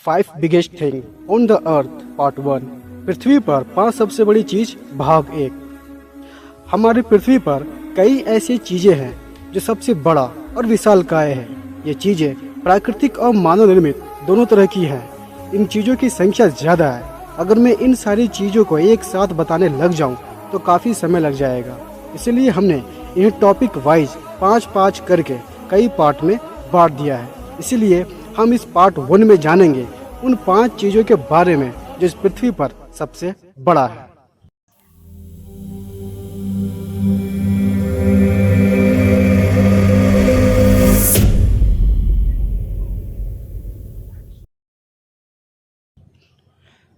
5 biggest thing on the earth part 1। पृथ्वी पर 5 सबसे बड़ी चीज भाग 1। हमारी पृथ्वी पर कई ऐसी चीजें हैं जो सबसे बड़ा और विशालकाय है। ये चीजें प्राकृतिक और मानव निर्मित दोनों तरह की हैं। इन चीजों की संख्या ज्यादा है। अगर मैं इन सारी चीजों को एक साथ बताने लग जाऊं तो काफी समय लग जाएगा। इसलिए हमने इन्हें टॉपिक वाइज 5-5 करके कई पार्ट में बांट दिया है। इसलिए हम इस पार्ट 1 में जानेंगे उन 5 चीजों के बारे में जो इस पृथ्वी पर सबसे बड़ा है।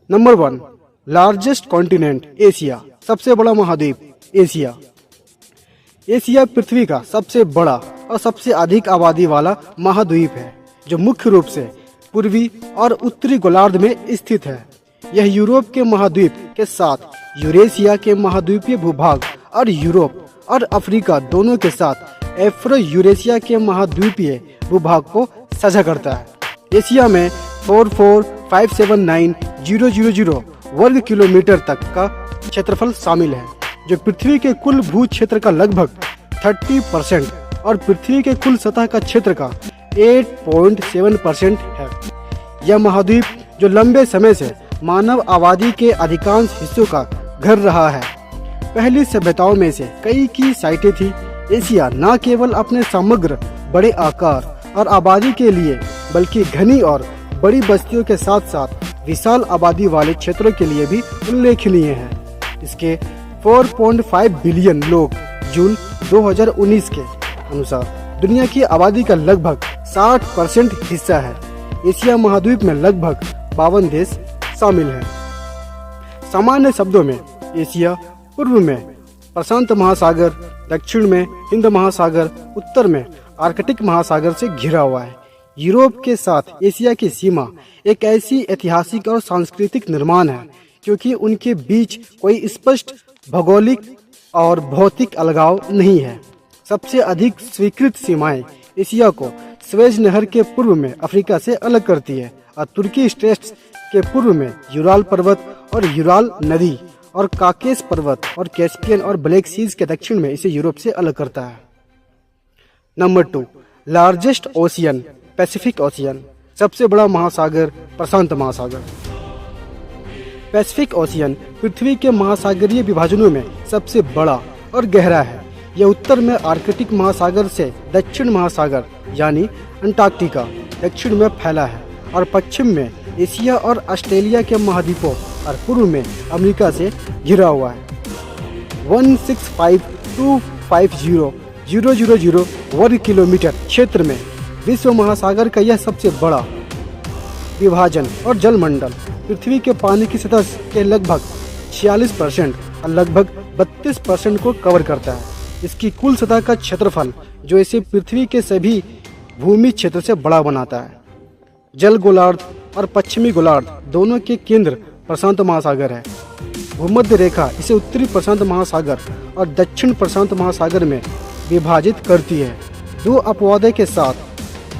Number 1, largest continent Asia. सबसे बड़ा महाद्वीप एशिया। एशिया पृथ्वी का सबसे बड़ा और सबसे अधिक आबादी वाला महाद्वीप है, जो मुख्य रूप से पूर्वी और उत्तरी गोलार्ध में स्थित है। यह यूरोप के महाद्वीप के साथ यूरेशिया के महाद्वीपीय भूभाग और यूरोप और अफ्रीका दोनों के साथ एफ्रो यूरेशिया के महाद्वीपीय भूभाग को साझा करता है। एशिया में 44579,000 वर्ग किलोमीटर तक का क्षेत्रफल शामिल है, जो पृथ्वी के कुल भू क्षेत्र का लगभग 30% और पृथ्वी के कुल सतह का क्षेत्र का 8.7% है। यह महाद्वीप जो लंबे समय से मानव आबादी के अधिकांश हिस्सों का घर रहा है। पहली सभ्यताओं में से कई की साइटें थी। एशिया न केवल अपने समग्र बड़े आकार और आबादी के लिए बल्कि घनी और बड़ी बस्तियों के साथ साथ विशाल आबादी वाले क्षेत्रों के लिए भी उल्लेखनीय है। इसके 4.5 बिलियन लोग जून 2019 के अनुसार दुनिया की आबादी का लगभग 60% हिस्सा है। एशिया महाद्वीप में लगभग 52 देश शामिल हैं। सामान्य शब्दों में एशिया पूर्व में प्रशांत महासागर, दक्षिण में हिंद महासागर, उत्तर में आर्कटिक महासागर से घिरा हुआ है। यूरोप के साथ एशिया की सीमा एक ऐसी ऐतिहासिक और सांस्कृतिक निर्माण है क्योंकि उनके बीच कोई स्पष्ट भौगोलिक और भौतिक अलगाव नहीं है। सबसे अधिक स्वीकृत सीमाएं एशिया को स्वेज नहर के पूर्व में अफ्रीका से अलग करती है और तुर्की स्ट्रेट्स के पूर्व में यूराल पर्वत और यूराल नदी और काकेस पर्वत और कैस्पियन और ब्लैक सीज के दक्षिण में इसे यूरोप से अलग करता है। Number 2, largest ocean Pacific ocean. सबसे बड़ा महासागर प्रशांत महासागर। पैसिफिक ओशियन पृथ्वी के महासागरीय विभाजनों में सबसे बड़ा और गहरा है। यह उत्तर में आर्कटिक महासागर से दक्षिण महासागर यानी अंटार्कटिका दक्षिण में फैला है और पश्चिम में एशिया और ऑस्ट्रेलिया के महाद्वीपों और पूर्व में अमेरिका से घिरा हुआ है। 165,250,000 वर्ग किलोमीटर क्षेत्र में विश्व महासागर का यह सबसे बड़ा विभाजन और जलमंडल पृथ्वी के पानी की सतह के लगभग 46% और लगभग 32% को कवर करता है। इसकी कुल सतह का क्षेत्रफल जो इसे पृथ्वी के सभी भूमि क्षेत्र से बड़ा बनाता है। जल गोलार्ध और पश्चिमी गोलार्ध दोनों के केंद्र प्रशांत महासागर है। भूमध्य रेखा इसे उत्तरी प्रशांत महासागर और दक्षिण प्रशांत महासागर में विभाजित करती है। 2 अपवादों के साथ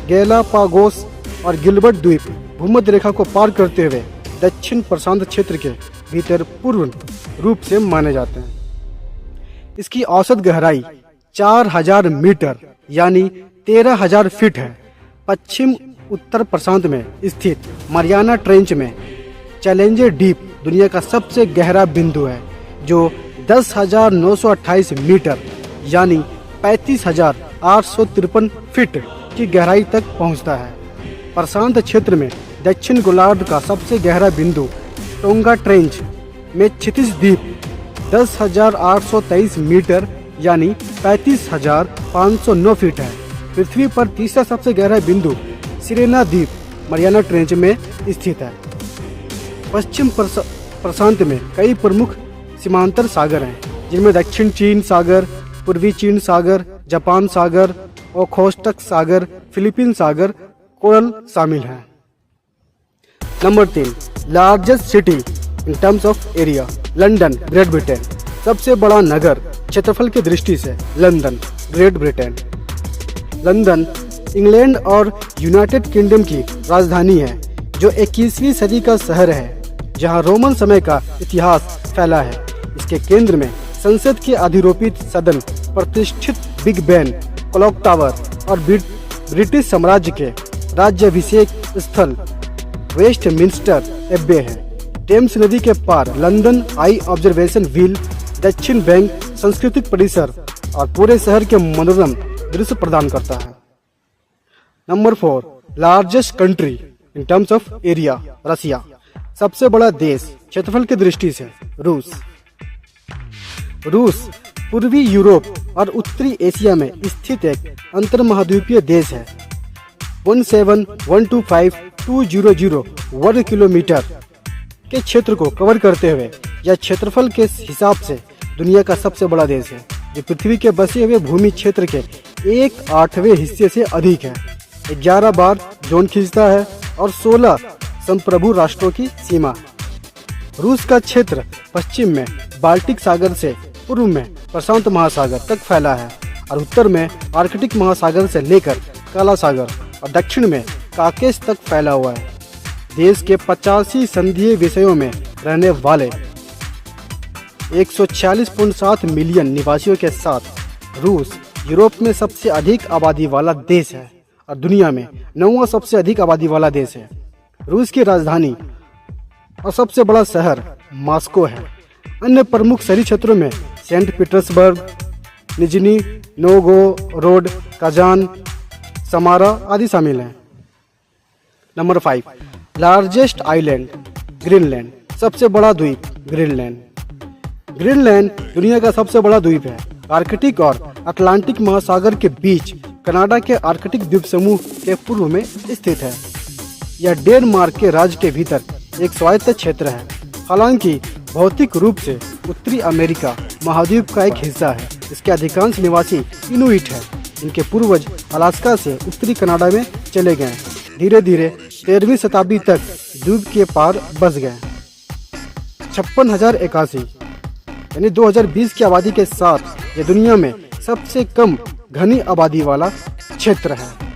गैलापागोस और गिलबर्ट द्वीप भूमध्य रेखा को पार करते हुए दक्षिण प्रशांत क्षेत्र के भीतर पूर्ण रूप से माने जाते हैं। इसकी औसत गहराई 4000 मीटर यानी 13,000 फीट है। पश्चिम उत्तर प्रशांत में स्थित मारियाना ट्रेंच में चैलेंजर डीप दुनिया का सबसे गहरा बिंदु है, जो 10,928 मीटर यानी 35,853 फीट की गहराई तक पहुंचता है। प्रशांत क्षेत्र में दक्षिण गोलार्ध का सबसे गहरा बिंदु टोंगा ट्रेंच में क्षितिज द्वीप 10,823 मीटर यानी 35,509 फीट है। पृथ्वी पर तीसरा सबसे गहरा बिंदु सिरेना द्वीप मारियाना ट्रेंच में स्थित है। पश्चिम प्रशांत में कई प्रमुख सीमांतर सागर हैं, जिनमें दक्षिण चीन सागर, पूर्वी चीन सागर, जापान सागर, ओखोस्टक सागर, फिलीपीन सागर, कोरल शामिल हैं। Number 3, largest city in terms of area London great Britain. सबसे बड़ा नगर क्षेत्रफल की दृष्टि से London great Britain. London England और यूनाइटेड किंगडम की राजधानी है, जो 21वीं सदी का शहर है, जहां रोमन समय का इतिहास फैला है। इसके केंद्र में संसद के अधिरोपित सदन, प्रतिष्ठित बिग बेन, क्लॉक टावर और ब्रिटिश साम्राज्य के राज्याभिषेक स्थल वेस्टमिंस्टर एब्बे है। टेम्स नदी के पार लंदन आई ऑब्जर्वेशन व्हील, दक्षिण बैंक सांस्कृतिक परिसर और पूरे शहर के मनोरम दृश्य प्रदान करता है। Number 4, largest country in terms of area, Russia. सबसे बड़ा देश क्षेत्रफल की दृष्टि से रूस। रूस पूर्वी यूरोप और उत्तरी एशिया में स्थित एक अंतर्महाद्वीपीय देश है। 17,125,200 वर्ग किलोमीटर के क्षेत्र को कवर करते हुए यह क्षेत्रफल के हिसाब से दुनिया का सबसे बड़ा देश है, जो पृथ्वी के बसे हुए भूमि क्षेत्र के 1/8वें हिस्से से अधिक है। 11 बार जोन खींचता है और 16 संप्रभु राष्ट्रों की सीमा। रूस का क्षेत्र पश्चिम में बाल्टिक सागर से पूर्व में प्रशांत महासागर तक फैला है और उत्तर में आर्कटिक महासागर से लेकर काला सागर और दक्षिण में काकेश तक फैला हुआ है। देश के 85 संघीय विषयों में रहने वाले 146.7 मिलियन निवासियों के साथ रूस यूरोप में सबसे अधिक आबादी वाला देश है और दुनिया में 9वां सबसे अधिक आबादी वाला देश है। रूस की राजधानी और सबसे बड़ा शहर मॉस्को है। अन्य प्रमुख शहरी क्षेत्रों में Saint Petersburg, Nizhny Novgorod, Kazan, Samara आदि शामिल हैं। Number 5, largest island, Greenland. सबसे बड़ा द्वीप ग्रीनलैंड। ग्रीनलैंड दुनिया का सबसे बड़ा द्वीप है। आर्कटिक और अटलांटिक महासागर के बीच कनाडा के आर्कटिक द्वीप समूह के पूर्व में स्थित है। यह डेनमार्क के राज्य के भीतर एक स्वायत्त क्षेत्र है। हालांकि भौतिक रूप से उत्तरी अमेरिका महाद्वीप का एक हिस्सा है। इसके अधिकांश निवासी इनुइट हैं। इनके पूर्वज अलास्का से उत्तरी कनाडा में चले गए। धीरे धीरे 13वीं शताब्दी तक द्वीप के पार बस गए। 56,081 यानी 2020 की आबादी के साथ ये दुनिया में सबसे कम घनी आबादी वाला क्षेत्र है।